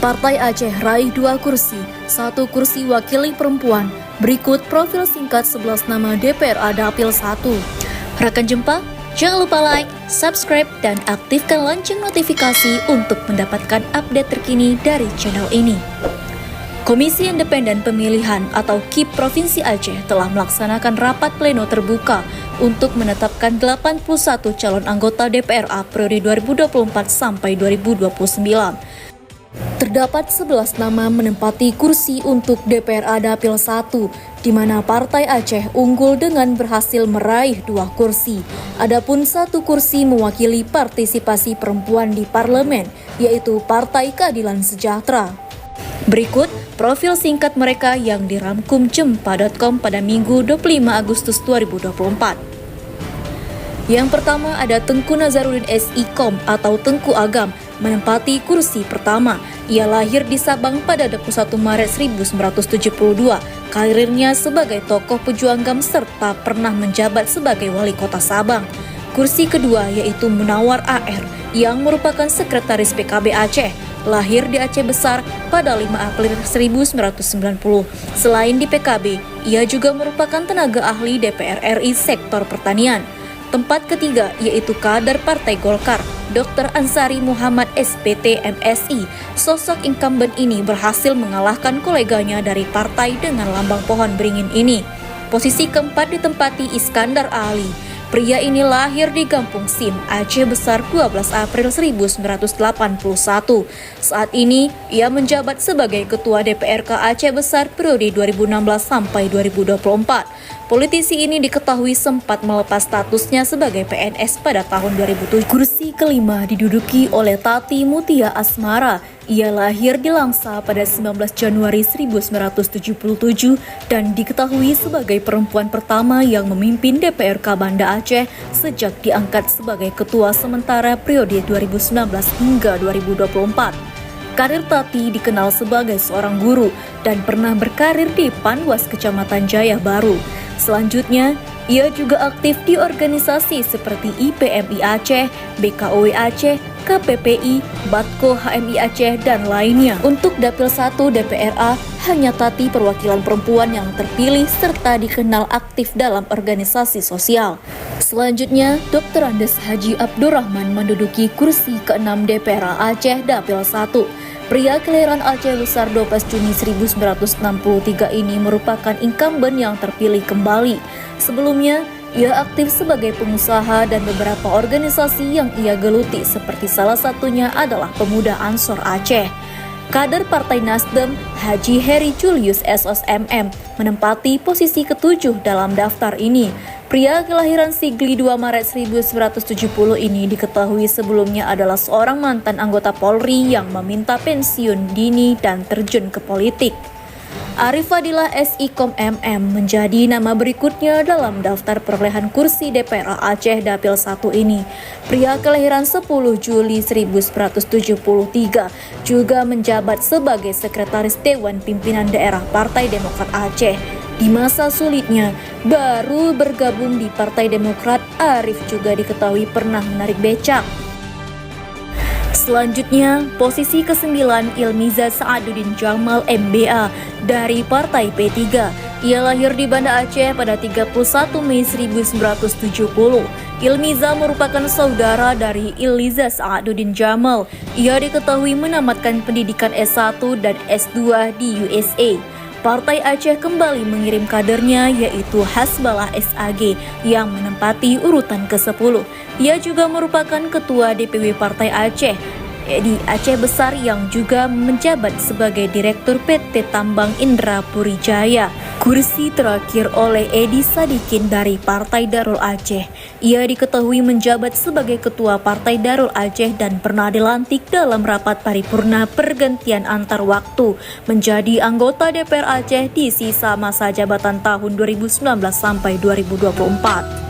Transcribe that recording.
Partai Aceh raih 2 kursi, 1 kursi wakili perempuan. Berikut profil singkat 11 nama DPRA Dapil 1. Rekan jempa, jangan lupa like, subscribe, dan aktifkan lonceng notifikasi untuk mendapatkan update terkini dari channel ini. Komisi Independen Pemilihan atau KIP Provinsi Aceh telah melaksanakan rapat pleno terbuka untuk menetapkan 81 calon anggota DPRA periode 2024 sampai 2029. Terdapat 11 nama menempati kursi untuk DPRA Dapil 1, di mana Partai Aceh unggul dengan berhasil meraih 2 kursi. Adapun 1 kursi mewakili partisipasi perempuan di parlemen, yaitu Partai Keadilan Sejahtera. Berikut profil singkat mereka yang dirangkum Jempa.com pada Minggu 25 Agustus 2024. Yang pertama ada Tengku Nazarudin SIKOM atau Tengku Agam, menempati kursi pertama. Ia lahir di Sabang pada 21 Maret 1972. Karirnya sebagai tokoh pejuang GAM serta pernah menjabat sebagai wali kota Sabang. Kursi kedua yaitu Munawar AR yang merupakan sekretaris PKB Aceh. Lahir di Aceh Besar pada 5 April 1990. Selain di PKB, ia juga merupakan tenaga ahli DPR RI sektor pertanian. Tempat ketiga yaitu kader Partai Golkar, Dr. Ansari Muhammad SPT MSI. Sosok incumbent ini berhasil mengalahkan koleganya dari partai dengan lambang pohon beringin ini. Posisi keempat ditempati Iskandar Ali. Pria ini lahir di Kampung Sim, Aceh Besar 12 April 1981. Saat ini, ia menjabat sebagai Ketua DPRK Aceh Besar periode 2016 sampai 2024. Politisi ini diketahui sempat melepas statusnya sebagai PNS pada tahun 2007. Kursi kelima diduduki oleh Tati Mutia Asmara. Ia lahir di Langsa pada 19 Januari 1977 dan diketahui sebagai perempuan pertama yang memimpin DPRK Banda Aceh sejak diangkat sebagai ketua sementara periode 2019 hingga 2024. Karir Tati dikenal sebagai seorang guru dan pernah berkarir di Panwas Kecamatan Jaya Baru. Selanjutnya, ia juga aktif di organisasi seperti IPMI Aceh, BKOW Aceh, KPPI, Batko HMI Aceh, dan lainnya. Untuk Dapil 1 DPRA, hanya Tati perwakilan perempuan yang terpilih serta dikenal aktif dalam organisasi sosial. Selanjutnya, Dr. Andes Haji Abdurrahman menduduki kursi ke-6 DPRA Aceh Dapil 1. Pria kelahiran Aceh Besar 12 Juni 1963 ini merupakan incumbent yang terpilih kembali. Sebelumnya, ia aktif sebagai pengusaha dan beberapa organisasi yang ia geluti seperti salah satunya adalah Pemuda Ansor Aceh. Kader Partai Nasdem, Haji Heri Julius SOSMM, menempati posisi ke-7 dalam daftar ini. Pria kelahiran Sigli 2 Maret 1970 ini diketahui sebelumnya adalah seorang mantan anggota Polri yang meminta pensiun dini dan terjun ke politik. Arif Fadilah SIKOM MM menjadi nama berikutnya dalam daftar perolehan kursi DPRA Aceh Dapil 1 ini. Pria kelahiran 10 Juli 1973 juga menjabat sebagai Sekretaris Dewan Pimpinan Daerah Partai Demokrat Aceh. Di masa sulitnya, baru bergabung di Partai Demokrat, Arif juga diketahui pernah menarik becak. Selanjutnya, posisi ke-9 Ilmiza Sa'aduddin Jamal MBA dari Partai P3. Ia lahir di Banda Aceh pada 31 Mei 1970. Ilmiza merupakan saudara dari Illiza Sa'aduddin Jamal. Ia diketahui menamatkan pendidikan S1 dan S2 di USA. Partai Aceh kembali mengirim kadernya yaitu Hasbalah SAG yang menempati urutan ke-10. Ia juga merupakan ketua DPW Partai Aceh di Aceh Besar yang juga menjabat sebagai Direktur PT Tambang Indra Puri Jaya. Kursi terakhir oleh Edi Sadikin dari Partai Darul Aceh. Ia diketahui menjabat sebagai Ketua Partai Darul Aceh dan pernah dilantik dalam rapat paripurna pergantian antar waktu menjadi anggota DPR Aceh di sisa masa jabatan tahun 2019 sampai 2024.